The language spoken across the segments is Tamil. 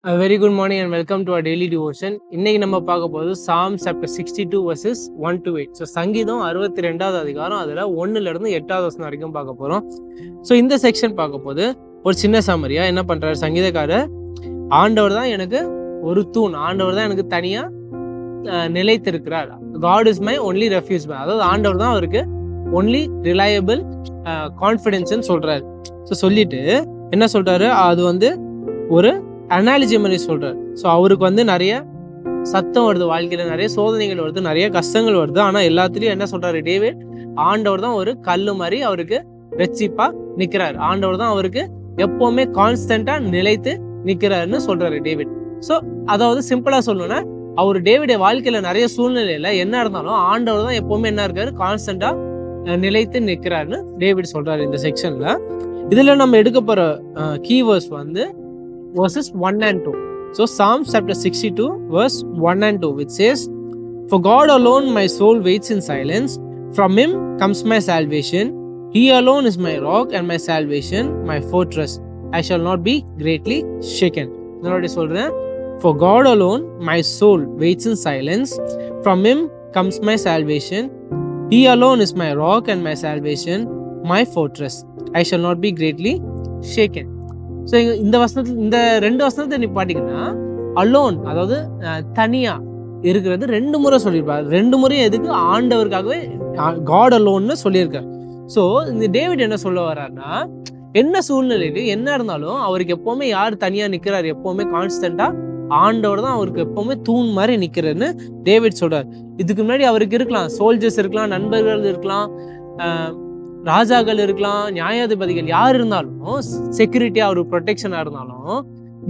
A very good morning and welcome to our daily devotion. இன்னைக்கு நம்ம பார்க்க போகிறது Psalm chapter 62 verses 1 to 8. So சங்கீதம் 62வது அதிகாரம் அதில் 1லேருந்து 8வது வசனம் வரைக்கும் பார்க்க போகிறோம். ஸோ இந்த செக்ஷன் பார்க்க போது ஒரு சின்ன சம்மரியா என்ன பண்ணுறாரு சங்கீதக்காரர், ஆண்டவர் தான் எனக்கு ஒரு தூண், ஆண்டவர் தான் எனக்கு தனியாக நிலைத்திருக்கிறார். God is my only refuse, அதாவது ஆண்டவர் தான் அவருக்கு ஒன்லி ரிலையபிள் கான்ஃபிடென்ஸ்ன்னு சொல்கிறாரு. ஸோ சொல்லிட்டு என்ன சொல்கிறாரு, அது வந்து ஒரு அனாலஜி மாதிரி சொல்றாரு. ஸோ அவருக்கு நிறைய சத்தம் வருது, வாழ்க்கையில நிறைய சோதனைகள் வருது, நிறைய கஷ்டங்கள் வருது. ஆனா எல்லாத்துலயும் என்ன சொல்றாரு டேவிட், ஆண்டவர் தான் ஒரு கல்லு மாதிரி அவருக்கு ரெச்சிப்பா நிக்கிறாரு. ஆண்டவர் தான் அவருக்கு எப்பவுமே கான்ஸ்டன்டா நிலைத்து நிக்கிறாருன்னு சொல்றாரு டேவிட். ஸோ அதாவது சிம்பிளா சொல்லணும்னா, அவர் டேவிடைய வாழ்க்கையில நிறைய சூழ்நிலையில என்ன இருந்தாலும் ஆண்டவர் தான் எப்பவுமே என்ன இருக்காரு, கான்ஸ்டன்டா நிலைத்து நிக்கிறாருன்னு டேவிட் சொல்றாரு இந்த செக்ஷன்ல. இதுல நம்ம எடுக்க போற keywords verses 1 and 2. So Psalm chapter 62 verse 1 and 2, which says, "For God alone my soul waits in silence, from him comes my salvation. He alone is my rock and my salvation, my fortress. I shall not be greatly shaken." இன்னொரு சொல்றேன், for God alone my soul waits in silence, from him comes my salvation. He alone is my rock and my salvation, my fortress. I shall not be greatly shaken. So இந்த வசனத்தில் இந்த ரெண்டு வசனத்தை நீ பாத்தீங்கன்னா, அலோன் அதாவது தனியா இருக்கிறது ரெண்டு முறை சொல்லியிருப்பாரு. ரெண்டு முறையும் எதுக்கு, ஆண்டவருக்காகவே காட் அலோன்னு சொல்லியிருக்காரு. ஸோ இந்த டேவிட் என்ன சொல்ல வர்றாருன்னா, என்ன சூழ்நிலையில என்ன இருந்தாலும் அவருக்கு எப்பவுமே யார் தனியா நிக்கிறாரு, எப்பவுமே கான்ஸ்டன்டா ஆண்டவர் தான் அவருக்கு எப்பவுமே தூண் மாதிரி நிக்கிறதுன்னு டேவிட் சொல்றாரு. இதுக்கு முன்னாடி அவருக்கு இருக்கலாம், சோல்ஜர்ஸ் இருக்கலாம், நண்பர்கள் இருக்கலாம், ராஜாக்கள் இருக்கலாம், நியாயாதிபதிகள் யார் இருந்தாலும், செக்யூரிட்டியா அவர் ப்ரொடெக்ஷனா இருந்தாலும்,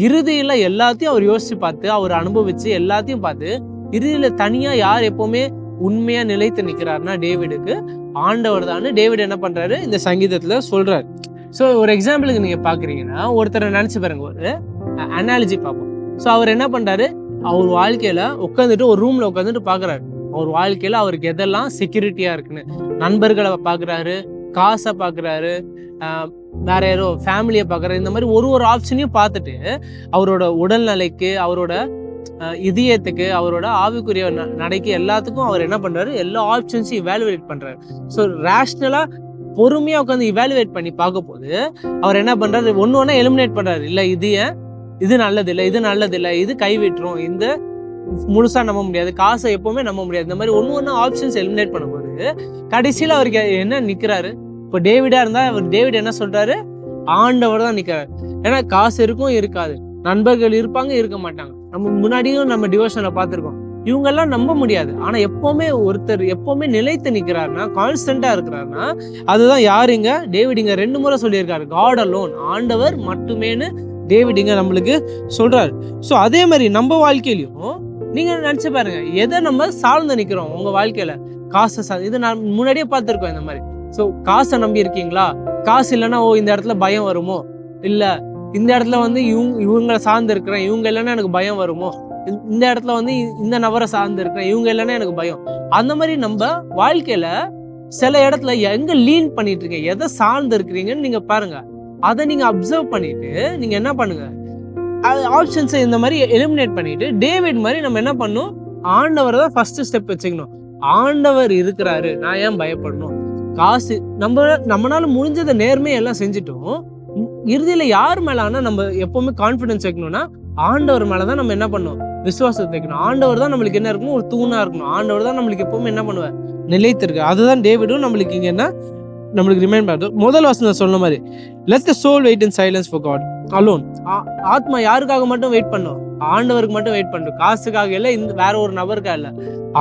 இறுதியில எல்லாத்தையும் அவர் யோசிச்சு பார்த்து, அவர் அனுபவிச்சு எல்லாத்தையும் பார்த்து, இறுதியில தனியா யார் எப்பவுமே உண்மையா நிலைத்து நிக்கிறாருன்னா டேவிடுக்கு ஆண்டவர் தான். டேவிட் என்ன பண்றாரு இந்த சங்கீதத்துல சொல்றாரு. ஸோ ஒரு எக்ஸாம்பிளுக்கு நீங்க பாக்குறீங்கன்னா, ஒருத்தரை நினைச்சு பாருங்க, ஒரு அனாலஜி பார்ப்போம். ஸோ அவர் என்ன பண்றாரு, அவர் வாழ்க்கையில உட்காந்துட்டு ஒரு ரூம்ல உட்காந்துட்டு பாக்குறாரு, அவர் வாழ்க்கையில அவருக்கு எதெல்லாம் செக்யூரிட்டியா இருக்குன்னு. நண்பர்களை பாக்குறாரு, காசை பாக்குறாரு, வேற யாரோ ஃபேமிலியை பாக்குறாரு. இந்த மாதிரி ஒரு ஒரு ஆப்ஷனையும் பார்த்துட்டு அவரோட உடல்நிலைக்கு, அவரோட இதயத்துக்கு, அவரோட ஆவிக்குரிய நடைக்கு எல்லாத்துக்கும் அவர் என்ன பண்றாரு, எல்லா ஆப்ஷன்ஸையும் இவாலுவேட் பண்றாரு. ஸோ ரேஷ்னலா பொறுமையா உட்காந்து இவாலுவேட் பண்ணி பார்க்க போது அவர் என்ன பண்றாரு, ஒன்னு எலிமினேட் பண்றாரு. இல்ல இது நல்லது இல்லை, இது நல்லது இல்லை, இது கைவிட்டுரும், இந்த முழுசா நம்ப முடியாது, காசை எப்பவுமே நம்ப முடியாது. இந்த மாதிரி ஒன்னு ஆப்ஷன்ஸ் எலிமினேட் பண்ணும்போது கடைசியில அவருக்கு என்ன நிக்கிறாரு, இப்போ டேவிடா இருந்தா டேவிட் என்ன சொல்றாரு, ஆண்டவர் தான் நிக்கிறாரு. ஏன்னா காசு இருக்கும், இருக்காது, நண்பர்கள் இருப்பாங்க, இருக்க மாட்டாங்க. நம்ம முன்னாடியும் நம்ம டிவோஷன்ல பார்த்திருக்கோம், இவங்கெல்லாம் நம்ப முடியாது. ஆனா எப்பவுமே ஒருத்தர் எப்பவுமே நிலைத்து நிக்கிறாருன்னா, கான்ஸ்டன்டா இருக்கிறாருன்னா, அதுதான் யாருங்க, டேவிட் இங்க 2 முறை சொல்லியிருக்காரு, காட் அலோன், ஆண்டவர் மட்டுமேன்னு டேவிட் இங்க நம்மளுக்கு சொல்றாரு. ஸோ அதே மாதிரி நம்ம வாழ்க்கையிலையும் நீங்க நினைச்சு பாருங்க, எதை நம்ம சார்ந்து நிக்கிறோம் உங்க வாழ்க்கையில. காசை இது நான் முன்னாடியே பார்த்துருக்கோம் இந்த மாதிரி. ஸோ காசை நம்பி இருக்கீங்களா, காசு இல்லைன்னா இந்த இடத்துல பயம் வருமோ, இல்ல இந்த இடத்துல இவங்களை சார்ந்து இருக்கிறேன், இவங்க இல்லைன்னா எனக்கு பயம் வருமோ, இந்த இடத்துல இந்த நபரை சார்ந்து இருக்கிறேன், இவங்க இல்லைன்னா எனக்கு பயம். அந்த மாதிரி நம்ம வாழ்க்கையில சில இடத்துல எங்க லீன் பண்ணிட்டு இருக்கீங்க, எதை சார்ந்து இருக்கிறீங்கன்னு நீங்க பாருங்க. அதை நீங்க அப்சர்வ் பண்ணிட்டு நீங்க என்ன பண்ணுங்க, ஆப்ஷன்ஸை இந்த மாதிரி எலிமினேட் பண்ணிட்டு டேவிட் மாதிரி நம்ம என்ன பண்ணணும், ஆண்டவர் தான் ஃபர்ஸ்ட் ஸ்டெப் வச்சுக்கணும். ஆண்டவர் இருக்கிறாரு, நான் ஏன் பயப்படணும். காசு நம்மளால முடிஞ்சதை நேர்மையெல்லாம் செஞ்சுட்டோம். இறுதியில யார் மேல ஆனா நம்ம எப்பவுமே கான்பிடன்ஸ் வைக்கணும்னா, ஆண்டவர் மேலதான் நம்ம என்ன பண்ணணும், விசுவாசத்தை வைக்கணும். ஆண்டவர் தான் நம்மளுக்கு என்ன இருக்கணும், ஒரு தூணா இருக்கணும். ஆண்டவர் தான் நம்மளுக்கு எப்பவுமே என்ன பண்ணுவார், நிலைத்திருக்கு. அதுதான் டேவிடும் நம்மளுக்கு இங்க என்ன நம்மளுக்கு ரிமைண்ட் பண்ணுறது. முதல் வசனம் சொன்ன மாதிரி, let the soul wait in silence for God alone. ஆத்மா யாருக்காக மட்டும் வெயிட் பண்ணும், ஆண்டவருக்கு மட்டும் வெயிட் பண்ணும். காசுக்காக இல்லை, வேற ஒரு நபருக்காக இல்லை,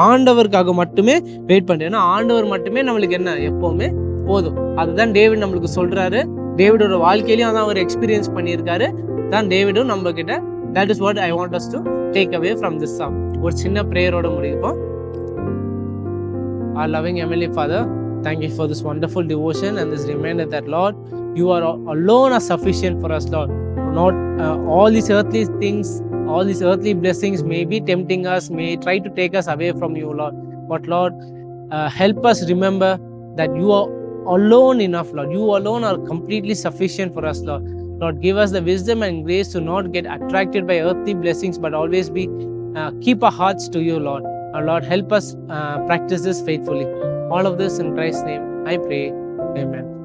ஆண்டவருக்காக மட்டுமே வெயிட் பண்ணு. ஏன்னா ஆண்டவர் மட்டுமே நம்மளுக்கு என்ன எப்பவுமே போதும். அதுதான் டேவிட் நம்மளுக்கு சொல்றாரு. டேவிடோட வாழ்க்கையிலையும் அதான் அவர் எக்ஸ்பீரியன்ஸ் பண்ணியிருக்காரு. தான் டேவிடும் நம்ம கிட்ட. that is what I want us to take away from this psalm. ஒரு சின்ன பிரேயரோட முடிப்போம். Our loving Heavenly Father, thank you for this wonderful devotion and this reminder that, Lord, you are alone are sufficient for us, Lord. Not all these earthly things, all these earthly blessings may be tempting us, may try to take us away from you, Lord. But Lord, help us remember that you are alone enough, Lord. You alone are completely sufficient for us, Lord. Lord, give us the wisdom and grace to not get attracted by earthly blessings, but always keep our hearts to you, Lord. Our Lord, help us practice this faithfully. All of this in Christ's name, I pray. Amen.